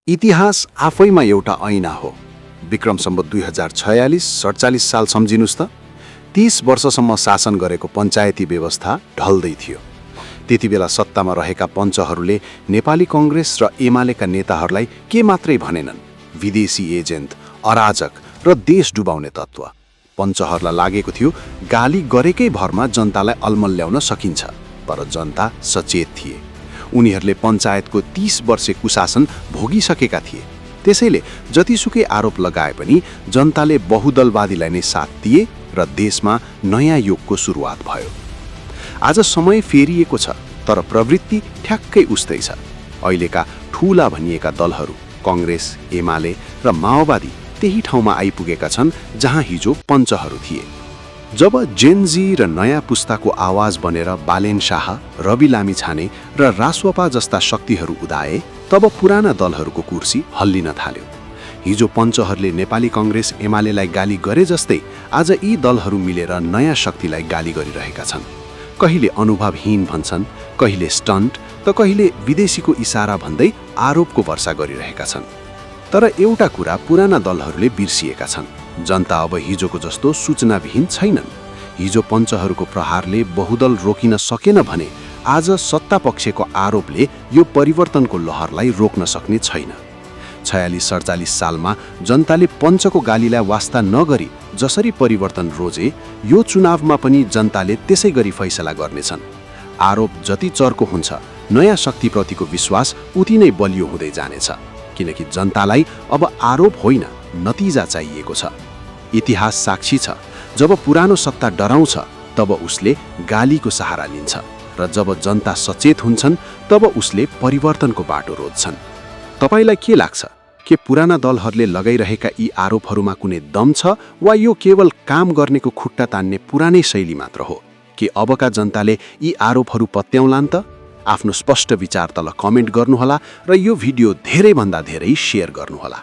इतिहास आफैमा एउटा ऐना हो। विक्रम सम्वत 2046-47 साल सम्झिनुस् त, 30 वर्षसम्म शासन गरेको पञ्चायती व्यवस्था ढल्दै थियो। त्यति बेला सत्तामा रहेका पञ्चहरूले नेपाली कङ्ग्रेस र एमालेका नेताहरूलाई के मात्रै भनेनन्, विदेशी एजेन्ट, अराजक र देश डुबाउने तत्त्व। पञ्चहरूलाई लागेको थियो गाली गरेकै भरमा जनतालाई अलमल्याउन सकिन्छ, तर जनता सचेत थिए। उनीहरूले पञ्चायतको 30 वर्षे कुशासन भोगिसकेका थिए। त्यसैले जतिसुकै आरोप लगाए पनि जनताले बहुदलवादीलाई नै साथ दिए र देशमा नयाँ युगको सुरुवात भयो। आज समय फेरिएको छ, तर प्रवृत्ति ठ्याक्कै उस्तै छ। अहिलेका ठूला भनिएका दलहरू कङ्ग्रेस, एमाले र माओवादी त्यही ठाउँमा आइपुगेका छन् जहाँ हिजो पञ्चहरू थिए। जब जेनजी र नयाँ पुस्ताको आवाज बनेर बालेन शाह, रवि लामिछाने र रासोपा जस्ता शक्तिहरू उदाए, तब पुराना दलहरूको कुर्सी हल्लिन थाल्यो। हिजो पञ्चहरूले नेपाली कङ्ग्रेस एमालेलाई गाली गरे जस्तै आज यी दलहरू मिलेर नयाँ शक्तिलाई गाली गरिरहेका छन्। कहिले अनुभवहीन भन्छन्, कहिले स्टन्ट, त कहिले विदेशीको इसारा भन्दै आरोपको वर्षा गरिरहेका छन्। तर एउटा कुरा पुराना दलहरूले बिर्सिएका छन्, जनता अब हिजोको जस्तो सूचनाविहीन छैनन्। हिजो पञ्चहरूको प्रहारले बहुदल रोकिन सकेन भने आज सत्तापक्षको आरोपले यो परिवर्तनको लहरलाई रोक्न सक्ने छैन। 46-47 सालमा जनताले पञ्चको गालीलाई वास्ता नगरी जसरी परिवर्तन रोजे, यो चुनावमा पनि जनताले त्यसै गरी फैसला गर्नेछन्। आरोप जति चर्को हुन्छ, नयाँ शक्तिप्रतिको विश्वास उति नै बलियो हुँदै जानेछ, किनकि जनतालाई अब आरोप होइन, नतिजा चाहिएको छ। इतिहास साक्षी छ, जब पुरानो सत्ता डराउँछ तब उसले गालीको सहारा लिन्छ, र जब जनता सचेत हुन्छन् तब उसले परिवर्तनको बाटो रोज्छन्। तपाईलाई के लाग्छ, के पुराना दलहरूले लगाइरहेका यी आरोपहरूमा कुनै दम छ, वा यो केवल काम गर्नेको खुट्टा तान्ने पुरानै शैली मात्र हो? के अबका जनताले यी आरोपहरू पत्याउलान् त? आफ्नो स्पष्ट विचार तल कमेन्ट गर्नुहोला र यो भिडियो धेरैभन्दा धेरै शेयर गर्नुहोला।